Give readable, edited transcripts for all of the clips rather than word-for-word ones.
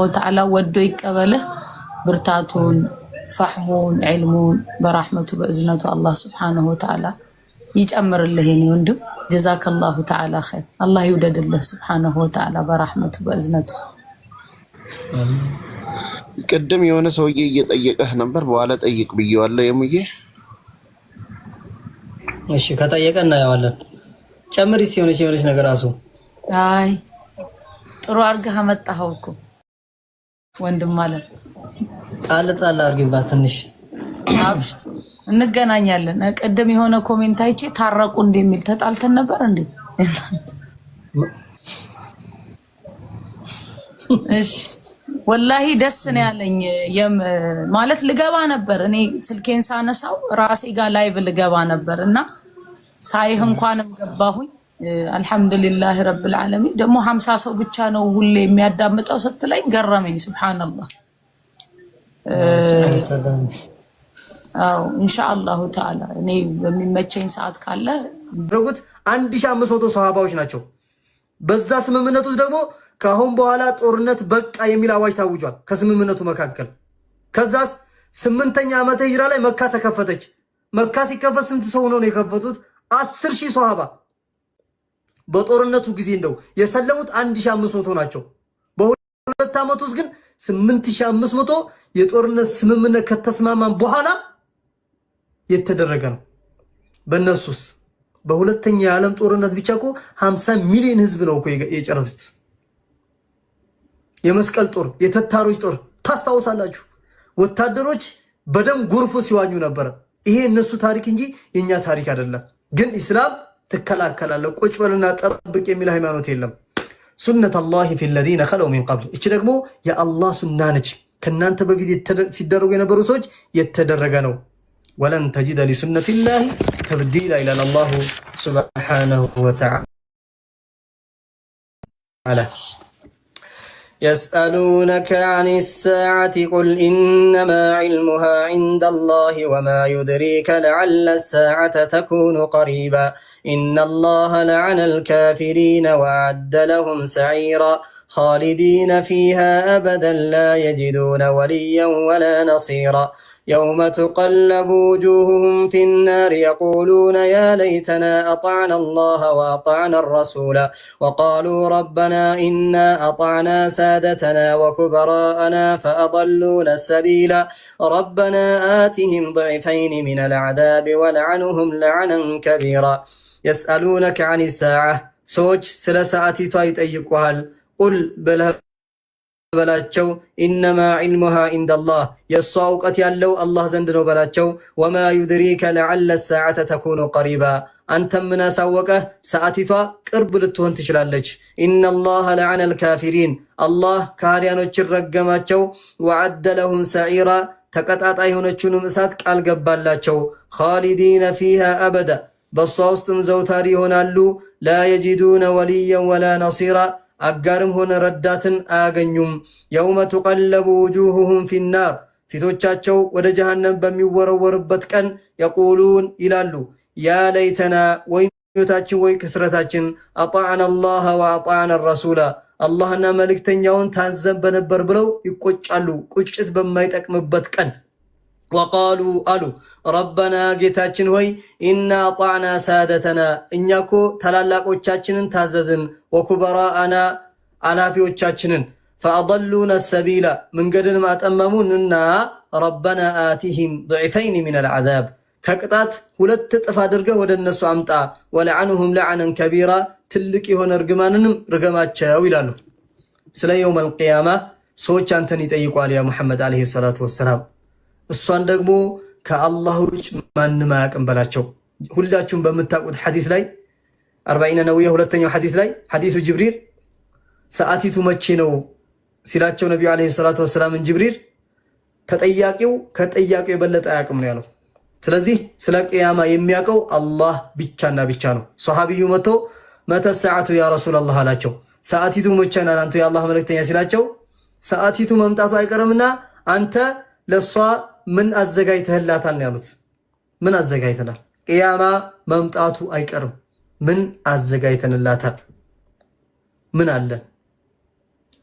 ወተዓላ ወዶ ይቀበልህ ብርታቱን ፈህሙን ዒልሙን በራህመቱ በእዝነቱ አላህ ሱብሓነሁ ወተዓላ ይጨምርልህ የኔ ወንድም ጀዛከላሁ ተዓላ ኸይር አላህ ይውደድልህ ሱብሓነሁ ወተዓላ በራህመቱ በእዝነቱ ቅድም የሆነ ሰውዬ እየጠየቀህ ነበር በኋላ ጠይቅ ብዬዋለሁ የሙዬ እሺ ከጠየቀ እናየዋለን ጨምሪ ሲሆነች ነገር አሱ አይ ጥሩ አርገህ አመጣኸው እኮ ወንድም ማለት ጣል አርግባት ትንሽ አብሽ እንገናኛለን ቀደም የሆነ ኮሜንት አይቼ ታረቁ እንደሚል ተጣልተን ነበር እንዴ እሺ ወላሂ ደስ ነው ያለኝ ማለት ልገባ ነበር እኔ ስልኬን ሳነሳው ራሴ ጋር ላይቭ ልገባ ነበርና ሳይህ እንኳንም ገባሁኝ አልহামዱሊላህ ረብል ዓለሚን ደግሞ 50 ሰው ብቻ ነው ሁሌ የሚያዳምጠው ስትለኝ ገረመኝ ሱብሃንአላህ አው ኢንሻአላሁ ተዓላ እኔ በሚመቸኝ ሰዓት ካለ ረጉት 1500 ሷሃባዎች ናቸው በዛ ስምምነት ውስጥ ደግሞ ካሁን በኋላ ጦርነት በቃ የሚል አዋጅ ታውጇል ከስምምነቱ መካከል ከዛስ 8ኛ ዓመተ ሂጅራ ላይ መካ ተከፈተች መካ ሲከፈት ስንት ሰው ነው የከፈቱት 10000 ሷሃባ በጦርነቱ ጊዜ እንደው የሰለሙት 1500 ናቸው በሁለት ዓመት ውስጥ ግን 8500 የጦርነት ስምምነት ከተስማማን በኋላ የተደረገ ነው በእነሱስ በሁለተኛው የዓለም ጦርነት ብቻ እኮ 50 ሚሊዮን ህዝብ ነው እኮ የጨረሱት የመስቀል ጦር የተታሮች ጦር ታስታውሳላችሁ ወታደሮች በደም ጎርፎ ሲዋኙ ነበር ይሄ እነሱ ታሪክ እንጂ የኛ ታሪክ አይደለም ግን እስላም ተከላከላለ ቁጭ በልና ጠብቅ የሚል ሃይማኖት የለም ሱነተ አላህ في الذين خلوا من قبل እቺ ደግሞ የአላህ ሱና ነች ከናንተ በፊት ሲደረጉ የነበሩ ሰዎች የተደረገ ነው ولن تجد لسنة الله تبديلا الى الله سبحانه وتعالى يسألونك عن الساعة قل إنما علمها عند الله وما يدريك لعل الساعة تكون قريبا إن الله لعن الكافرين وأعد لهم سعيرا خالدين فيها أبدا لا يجدون وليا ولا نصيرا يوم تقلب وجوههم في النار يقولون يا ليتنا أطعنا الله وأطعنا الرسول وقالوا ربنا إنا أطعنا سادتنا وكبراءنا فأضلونا السبيل ربنا آتهم ضعفين من العذاب ولعنهم لعنا كبيرا يسألونك عن الساعة سوج سلساتي تايت أيقوهال قل በላቸው انما علمها عند الله የሷውቀት ያለው አላህ ዘንድ ነው በላቸው وما يدريك لعل الساعه تكون قريبا አንተም ምን አሳወቀ ሰዓቲቷ ቅርብ ልትሆን ትችላለች ان الله لعن الكافرين الله ካህዲያኖችን ረገማቸው وعد لهم سعيرا ተቀጣጣይ ሆነችውንም እሳት ቃል ገባላቸው خالدين فيها ابدا በሷ ውስጥም ዘውታሪ ይሆናሉ لا يجدون وليا ولا نصيرا አጋርም ሆነ ረዳትን አያገኙም يوم تقلب وجوههم في النار ፊቶቻቸው ወደ ጀሃነም በሚወረወርበት ቀን يقولون ይላሉ يا ليتنا ወይታችን ወይ ክስረታችን اطعنا الله واطعنا الرسول አላህና መልእክተኛውን ታዘን በነበር ብለው ይቆጫሉ ቁጭት በማይጠቅምበት ቀን وقالوا አሉ ربنا ጌታችን ሆይ إنا أطعنا سادتنا እኛኮ ታላላቆቻችንን ታዘዝን وكبراءنا አላፊዎቻችንን فأضلونا السبيل መንገድን ማጠመሙንና ربنا آتهم ضعفين من العذاب ከቅጣት ሁለት እጥፍ አድርገህ ወደ እነሱ አምጣ ولعنهم لعنا كبيرا ትልቅ የሆነ እርግማንንም ርገማቸው ይላሉ ስለ يوم القيامة ሰዎች አንተን ይጠይቋል ያ መሐመድ አለይሂ ሰላቱ ወሰለም እሷን ደግሞ ከአላህ ውጭ ማንም አያውቅም በላቸው ሁላችሁም በመታቁት ሐዲስ ላይ 40 ነውየ ሁለተኛው ሐዲስ ላይ ሐዲሱ ጅብሪል ሰዓቲቱ መቼ ነው ሲላቸው ነብዩ አለይሂ ሰላቱ ወሰለም ጅብሪል ተጠያቂው ከጠያቂው የበለጠ አያውቅም ነው ያለው ስለዚህ ስለ ቂያማ የሚያውቀው አላህ ብቻና ብቻ ነው ሱሐቢዩ መቶ መተ ሰዓቱ ያ ረሱላህ አላቸው ሰዓቲቱ መቼ ነው አንተ የአላህ መልእክተኛ ሲላቸው ሰዓቲቱ መምጣቱ አይቀርምና አንተ ለሷ ምን አዘጋጅተህላታል ነው ያሉት ምን አዘጋጅተናል ቂያማ መምጣቱ አይቀርም ምን አዘጋጅተንላታል ምን አለን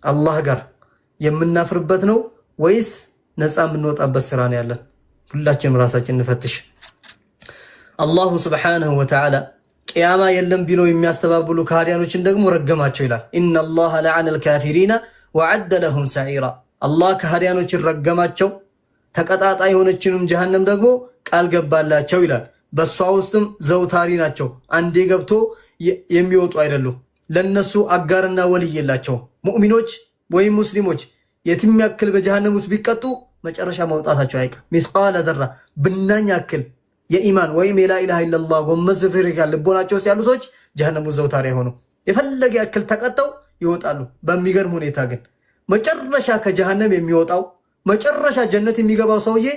አላህ ጋር የምናፍርበት ነው ወይስ ነፃ የምንወጣበት ስራ ነው ያለን? ሁላችንም ራሳችንን እንፈትሽ። አላሁ ሱብሓነሁ ወተዓላ ቂያማ የለም ቢለው የሚያስተባብሉ ከሃዲያኖችን ደግሞ ረገማቸው ይላል። ኢነላሃ ለዐነል ካፊሪነ ወዐደ ለሁም ሰዒራ። አላህ ከሃዲያኖችን ረገማቸው፣ ተቀጣጣይ የሆነችንም ጀሃነም ደግሞ ቃል ገባላቸው ይላል። በሷ ውስጥም ዘውታሪ ናቸው፣ አንዴ ገብቶ የሚወጡ አይደሉም። ለነሱ አጋርና ወልይ የላቸውም። ሙእሚኖች ወይም ሙስሊሞች የትም ያክል በጀሃነም ውስጥ ቢቀጡ መጨረሻ መውጣታቸው አይቀር። ሚስቃለ ዘራ ብናኝ ያክል የኢማን ወይም የላኢላሃ ኢለላህ ጎመዝ ፍሪጋ ልቦናቸው ውስጥ ያሉ ሰዎች ጀሃነም ውስጥ ዘውታሪ ሆነው የፈለገ ያክል ተቀጠው ይወጣሉ። በሚገርም ሁኔታ ግን መጨረሻ ከጀሃነም የሚወጣው መጨረሻ ጀነት የሚገባው ሰውዬ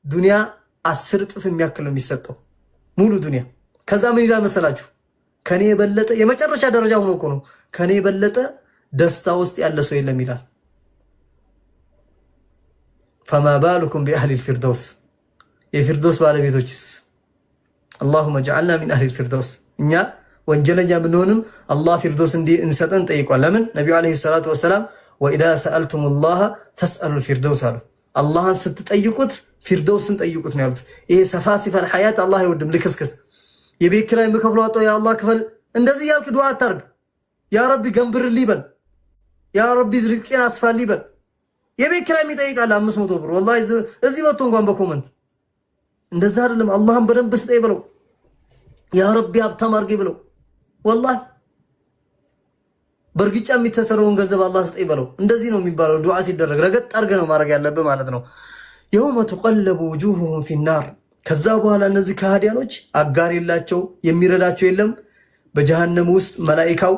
ዱንያ 10 እጥፍ የሚያክል ነው የሚሰጠው ሙሉ ዱንያ። ከዛ ምን ይላል መሰላችሁ? ከኔ የበለጠ የመጨረሻ ደረጃ ሆኖ እኮ ነው ከኔ የበለጠ ደስታ ውስጥ ያለ ሰው የለም ይላል። ፈማ ባሉኩም ቢአህሊል ፊርደውስ፣ የፊርደውስ ባለቤቶችስ? አላሁመ ጀዐልና ሚን አህሊል ፊርደውስ። እኛ ወንጀለኛ ብንሆንም አላህ ፊርደውስ እንዲሰጠን ጠይቋል። ለምን? ነቢዩ ዓለይሂ ሰላቱ ወሰላም ወኢዛ ሰአልቱሙላህ ፈስአሉል ፊርደውስ አሉ። አላህን ስትጠይቁት ፊርደውስን ጠይቁት ነው ያሉት። ይሄ ሰፋሲፈል ሐያት አላህ አይወድም። ልክስክስ የቤት ኪራይ የምከፍለው አጣው የአላህ ክፈል እንደዚህ ያልክ ዱዓ አታርግ። ያ ረቢ ገንብርልኝ በል፣ ያ ረቢ ሪዝቄን አስፋልኝ በል። የቤት ኪራይ የሚጠይቃል 500 ብር ወላሂ እዚህ መጥቶ እንኳን በኮመንት እንደዛ አይደለም። አላህን በደንብ ስጠይ ብለው፣ ያ ረቢ ሀብታም አድርገኝ ብለው። ወላሂ በእርግጫ የሚተሰረውን ገንዘብ አላህ ስጠይ ብለው። እንደዚህ ነው የሚባለው ዱዓ ሲደረግ። ረገጥ አድርገህ ነው ማድረግ ያለብህ ማለት ነው። የውመ ተቀለቡ ውጁሁሁም ፊናር። ከዛ በኋላ እነዚህ ከሃዲያኖች አጋር የላቸው፣ የሚረዳቸው የለም። በጀሃነም ውስጥ መላኢካው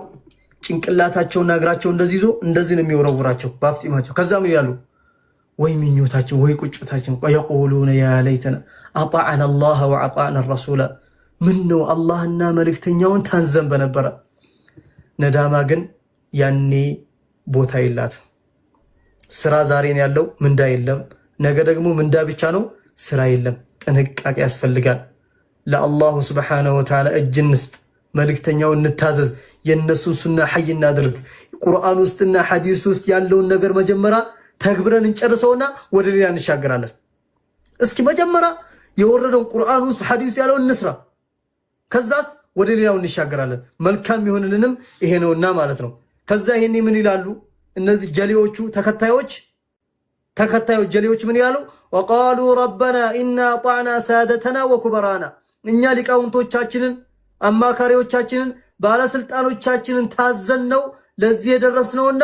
ጭንቅላታቸውና እግራቸው እንደዚህ ይዞ እንደዚህ ነው የሚወረውራቸው በአፍጢማቸው። ከዛ ምን ይላሉ? ወይ ምኞታቸው ወይ ቁጭታቸው የቁሉነ ያ ለይተና አጣዕና አላህ ወአጣዕና ረሱላ። ምን ነው አላህና መልእክተኛውን ታንዘን በነበረ። ነዳማ ግን ያኔ ቦታ የላትም። ስራ ዛሬን ያለው ምንዳ የለም። ነገ ደግሞ ምንዳ ብቻ ነው፣ ስራ የለም። ጥንቃቄ ያስፈልጋል። ለአላሁ ስብሓነሁ ወተዓላ እጅ እንስጥ፣ መልእክተኛውን እንታዘዝ፣ የነሱን ሱና ሐይ እናድርግ። ቁርአን ውስጥና ሐዲስ ውስጥ ያለውን ነገር መጀመሪያ ተግብረን እንጨርሰውና ወደ ሌላ እንሻገራለን። እስኪ መጀመሪያ የወረደውን ቁርአን ውስጥ ሐዲስ ያለውን እንስራ፣ ከዛስ ወደ ሌላው እንሻገራለን። መልካም ይሆንልንም ይሄ ነውና ማለት ነው። ከዛ ይሄኔ ምን ይላሉ እነዚህ ጀሌዎቹ ተከታዮች ጀሌዎች ምን ይላሉ? ወቃሉ ረበና ኢና አጣዕና ሳደተና ወኩበራና። እኛ ሊቃውንቶቻችንን፣ አማካሪዎቻችንን፣ ባለስልጣኖቻችንን ታዘን ነው ለዚህ የደረስነውና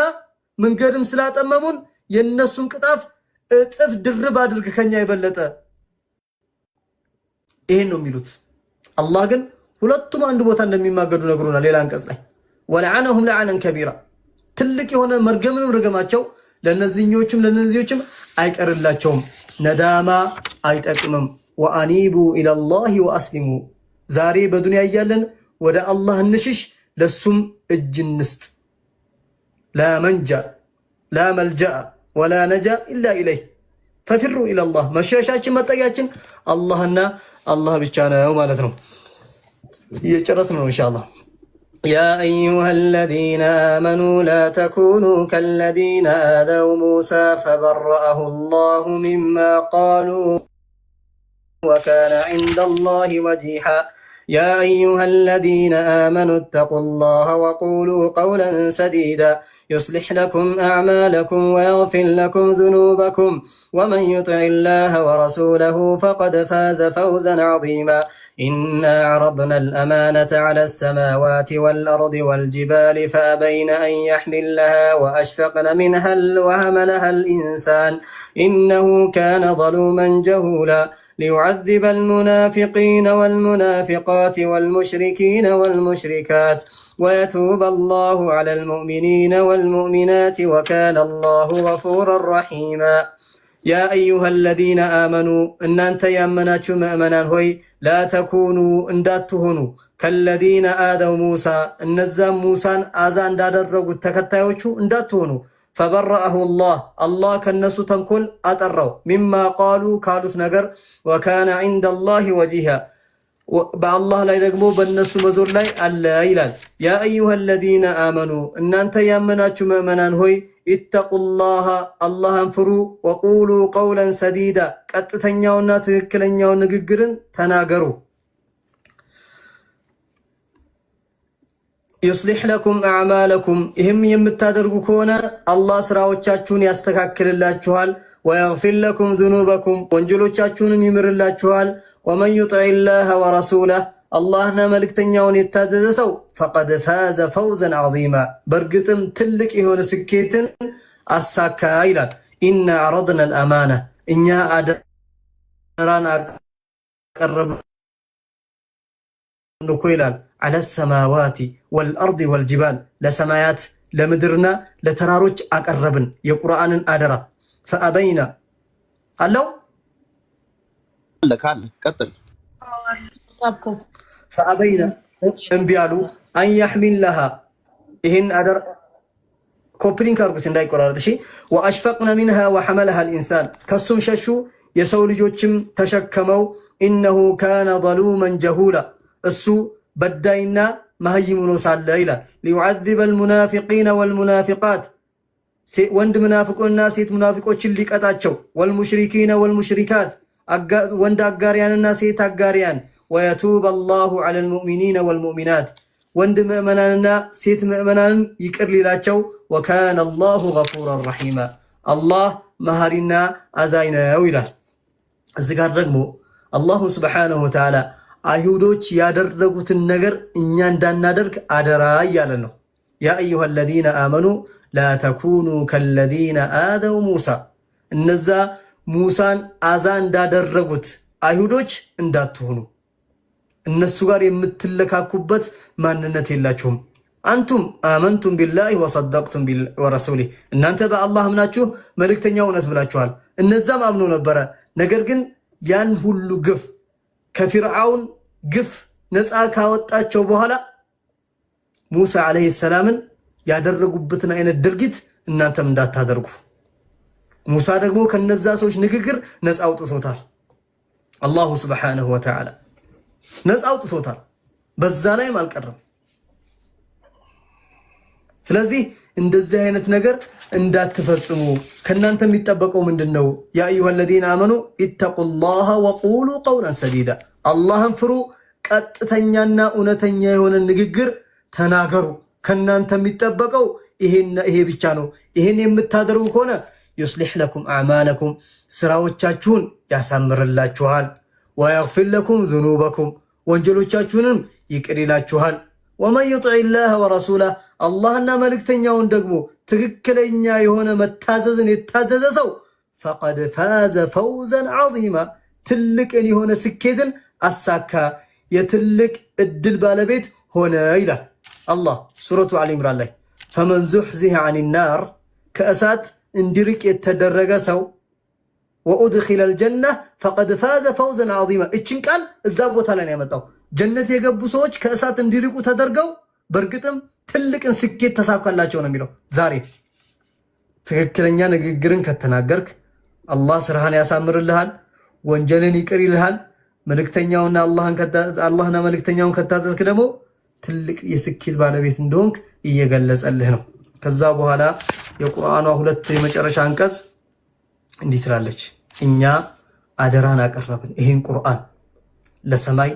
መንገድም ስላጠመሙን የነሱን ቅጣፍ እጥፍ ድርብ አድርግ ከኛ የበለጠ። ይሄን ነው የሚሉት። አላህ ግን ሁለቱም አንድ ቦታ እንደሚማገዱ ነግሮናል። ሌላ አንቀጽ ላይ ወለዐነሁም ለዐነን ከቢራ፣ ትልቅ የሆነ መርገምንም ርገማቸው ለነዚህኞችም አይቀርላቸውም። ነዳማ አይጠቅምም። ወአኒቡ ኢለላሂ ወአስሊሙ። ዛሬ በዱንያ እያለን ወደ አላህ እንሽሽ፣ ለሱም እጅ እንስጥ። ላ መልጃ ወላ ነጃ ኢላ ኢለይህ ፈፊሩ ኢለላህ። መሸሻችን መጠጊያችን አላህና አላህ ብቻ ነው ማለት ነው። እየጨረስን ነው ኢንሻአላህ። يا أيها الذين آمنوا لا تكونوا كالذين آذوا موسى فبرأه الله مما قالوا وكان عند الله وجيها. يا أيها الذين آمنوا اتقوا الله وقولوا قولا سديدا يصلح لكم أعمالكم ويغفر لكم ذنوبكم ومن يطع الله ورسوله فقد فاز فوزا عظيما. إنا عرضنا الأمانة على السماوات والأرض والجبال فأبين أن يحملنها وأشفقن منها وحملها الإنسان إنه كان ظلوما جهولا. ليعذب المنافقين والمنافقات والمشركين والمشركات ويتوب الله على المؤمنين والمؤمنات وكان الله غفورا رحيما. يا أيها الذين آمنوا إن أنت يأمناتوا مؤمنان هوي لا تكونوا انداتهنوا كالذين آذوا موسى النزام موسى آزان دادرقوا التكتايوشو انداتهنوا فبرأه الله كالنسو تنكل أتروا مما قالوا كالوت نقر وكان عند الله وجيها. بالله لا يدقموا بالنسو مزور لاي ألا يلال. يا أيها الذين آمنوا إن أنت يأمناتوا مؤمنان هوي ኢተቁላህ አላህን ፍሩ፣ ወቁሉ ቀውለን ሰዲዳ ቀጥተኛውና ትክክለኛውን ንግግርን ተናገሩ። ዩስሊሕ ለኩም አዕማለኩም ይህም የምታደርጉ ከሆነ አላህ ስራዎቻችሁን ያስተካክልላችኋል። ወየግፊር ለኩም ዙኑበኩም ወንጀሎቻችሁንም ይምርላችኋል። ወመን ዩጢዕ ላህ ወረሱለህ አላህና መልእክተኛውን የታዘዘ ሰው ፈቀድ ፋዘ ፈውዘን ዐዚማ በእርግጥም ትልቅ የሆነ ስኬትን አሳካ ይላል። ኢና ዐረድና አልአማና እኛ አደራን አቀረብን እኮ ይላል ዐለ ሰማዋቲ ወልአርድ ወልጅባል ለሰማያት ለምድርና ለተራሮች አቀረብን የቁርአንን አደራ። ፈአበይና አለው ካለ ቀጥል። ፈአበይና እምቢ አሉ አን የሕሚለሃ ይህን አደራ ኮፕሊንክ አርጉት እንዳይቆራረጥ እሺ። ወአሽፈቅነ ሚንሃ ወሐመለሃ ልኢንሳን ከሱም ሸሹ የሰው ልጆችም ተሸከመው። ኢነሁ ካነ ظሉመን ጀሁላ እሱ በዳይና መሀይም ሆኖ ሳለ ይላል። ሊዩዓዚበ አልሙናፊቂነ ወልሙናፊቃት ወንድ ሙናፊቆችና ሴት ሙናፊቆችን ሊቀጣቸው፣ ወልሙሽሪኪነ ወልሙሽሪካት ወንድ አጋሪያንና ሴት አጋሪያን፣ ወየቱብ አላሁ ዐለል ሙእሚኒነ ወልሙእሚናት ወንድ ምእመናንና ሴት ምእመናንን ይቅር ሊላቸው። ወካነ አላሁ ገፉረን ረሒማ አላህ መሃሪና አዛኝ ነው ይላል። እዚህ ጋር ደግሞ አላሁ ስብሓነሁ ወተዓላ አይሁዶች ያደረጉትን ነገር እኛ እንዳናደርግ አደራ እያለ ነው። ያ አዩሃ አለዚነ አመኑ ላ ተኩኑ ከለዚነ አዘው ሙሳ እነዛ ሙሳን አዛ እንዳደረጉት አይሁዶች እንዳትሆኑ። እነሱ ጋር የምትለካኩበት ማንነት የላችሁም። አንቱም አመንቱም ቢላሂ ወሰደቅቱም ወረሱሊህ እናንተ በአላህ አምናችሁ መልእክተኛው እውነት ብላችኋል። እነዛም አምኖ ነበረ። ነገር ግን ያን ሁሉ ግፍ ከፊርዓውን ግፍ ነፃ ካወጣቸው በኋላ ሙሳ ዓለይሂ ሰላምን ያደረጉበትን አይነት ድርጊት እናንተም እንዳታደርጉ። ሙሳ ደግሞ ከነዛ ሰዎች ንግግር ነፃ አውጥቶታል። አላሁ ስብሓነሁ ወተዓላ ነፃ አውጥቶታል። በዛ ላይም አልቀረም። ስለዚህ እንደዚህ አይነት ነገር እንዳትፈጽሙ ከናንተ የሚጠበቀው ምንድነው? ያ አዩሃ الذين آمنوا اتقوا الله وقولوا قولا سديدا አላህን ፍሩ፣ ቀጥተኛና እውነተኛ የሆነ ንግግር ተናገሩ። ከናንተ የሚጠበቀው ይሄ ብቻ ነው። ይሄን የምታደርጉ ከሆነ يصلح لكم أعمالكم ስራዎቻችሁን ያሳምርላችኋል። ويغفر لكم ذنوبكم ወንጀሎቻችሁንም ይቅር ይላችኋል። ومن يطع الله ورسوله አላህና መልእክተኛውን ደግሞ ትክክለኛ የሆነ መታዘዝን የታዘዘ ሰው ፈቀድ ፋዘ ፈውዘን ዐዚማ ትልቅን የሆነ ስኬትን አሳካ የትልቅ እድል ባለቤት ሆነ ይላል አላህ ሱረቱ አሊ ኢምራን ላይ። ፈመን ዙሕዚሀ ዐኒ ናር ከእሳት እንዲርቅ የተደረገ ሰው ወኡድኺለ አልጀነ ፈቀድ ፋዘ ፈውዘን ዐዚማ እችን ቃል እዛ ቦታ ላይ ነው ያመጣው። ጀነት የገቡ ሰዎች ከእሳት እንዲርቁ ተደርገው በእርግጥም ትልቅን ስኬት ተሳካላቸው ነው የሚለው። ዛሬ ትክክለኛ ንግግርን ከተናገርክ አላህ ስራህን ያሳምርልሃል፣ ወንጀልን ይቅር ይልሃል። አላህና መልእክተኛውን ከታዘዝክ ደግሞ ትልቅ የስኬት ባለቤት እንደሆንክ እየገለጸልህ ነው። ከዛ በኋላ የቁርአኗ ሁለት የመጨረሻ አንቀጽ እንዲህ ትላለች፣ እኛ አደራን አቀረብን ይህን ቁርአን ለሰማይ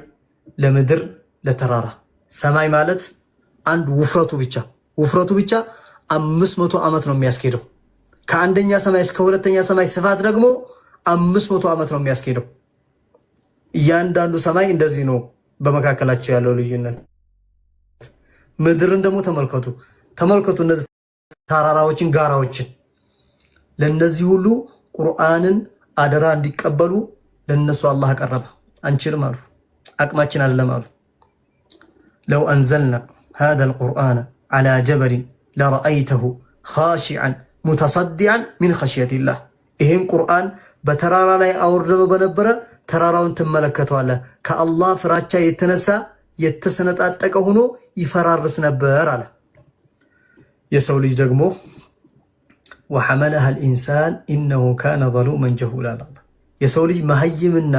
ለምድር ለተራራ። ሰማይ ማለት አንድ ውፍረቱ ብቻ 500 ዓመት ነው የሚያስኬደው። ከአንደኛ ሰማይ እስከ ሁለተኛ ሰማይ ስፋት ደግሞ 500 ዓመት ነው የሚያስኬደው። እያንዳንዱ ሰማይ እንደዚህ ነው በመካከላቸው ያለው ልዩነት። ምድርን ደግሞ ተመልከቱ እነዚህ ተራራዎችን፣ ጋራዎችን። ለነዚህ ሁሉ ቁርአንን አደራ እንዲቀበሉ ለነሱ አላህ አቀረበ። አንችልም አሉ፣ አቅማችን አይደለም አሉ። ለው አንዘልና هذا القرآن على جبل لرأيته خاشعا متصدعا من خشية الله ይህን ቁርአን በተራራ ላይ አውርደነው በነበረ ተራራውን ትመለከተዋለህ ከአላህ ፍራቻ የተነሳ የተሰነጣጠቀ ሆኖ ይፈራርስ ነበር አለ። የሰው ልጅ ደግሞ وحملها الإنسان إنه كان ظلوما جهولا የሰው ልጅ መሀይምና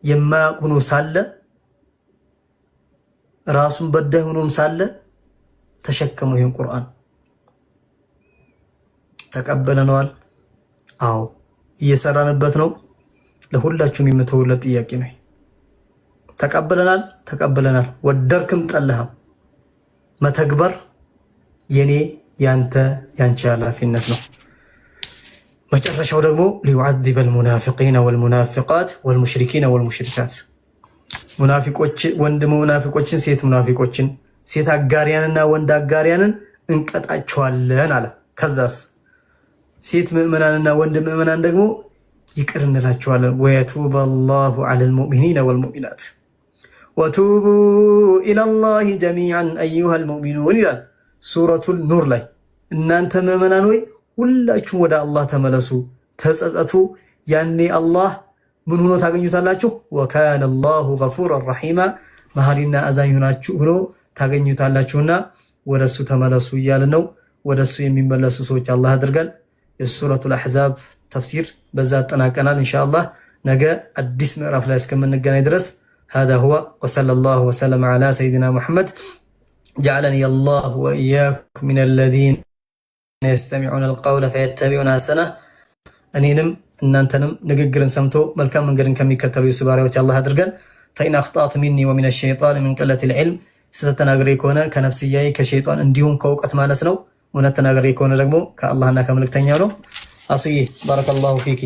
የማያውቅ ሆኖ ሳለ ራሱን በዳይ ሆኖም ሳለ ተሸከመው ይሄን ቁርአን። ተቀበለነዋል። አዎ እየሰራንበት ነው። ለሁላችሁም የምትወለት ጥያቄ ነው። ተቀበለናል። ወደርክም ጠላህም መተግበር የኔ ያንተ ያንቺ ኃላፊነት ነው። መጨረሻው ደግሞ ሊዩዐዚበ አልሙናፊቂነ ወልሙናፊቃት ወልሙሽሪኪነ ወልሙሽሪካት ሙናፊቆች ወንድ ሙናፊቆችን ሴት ሙናፊቆችን ሴት አጋሪያንና ወንድ አጋሪያንን እንቀጣቸዋለን አለ። ከዛስ ሴት ምእመናንና ወንድ ምእመናን ደግሞ ይቅር እንላቸዋለን። ወየቱበ አላሁ ዐለል ሙእሚኒነ ወልሙእሚናት ወቱቡ ኢለላሂ ጀሚዐን አዩሀል ሙእሚኑን ይላል ሱረቱል ኑር ላይ። እናንተ ምእመናን ሆይ ሁላችሁም ወደ አላህ ተመለሱ፣ ተጸጸቱ። ያኔ አላህ ምን ሆኖ ታገኙታላችሁ? ወካነ አላሁ ገፉረን ረሒማ መሐሪና አዛኝ ሆኖ ታገኙታላችሁና ወደሱ ተመለሱ እያለ ነው። ወደሱ የሚመለሱ ሰዎች አላህ አድርገን። የሱረቱል አሕዛብ ተፍሲር በዛ አጠናቀናል። ኢንሻአላህ ነገ አዲስ ምዕራፍ ላይ እስከምንገናኝ ድረስ هذا هو وصلى الله وسلم على سيدنا محمد جعلني الله وإياكم من الذين يستمعون القول فيتبعون أحسنه أنينم እናንተንም ንግግርን ሰምቶ መልካም መንገድን ከሚከተሉ የሱባሪዎች አላህ አድርገን። فإن أخطأت مني ومن الشيطان من قلة العلم ስተተናግሬ ከሆነ ከነፍስያዬ ከሸይጣን እንዲሁም ከእውቀት ማነስ ነው። እውነት ተናግሬ ከሆነ ደግሞ ከአላህና ከመልእክተኛው ነው። አስዬ ባረከላሁ ፊኪ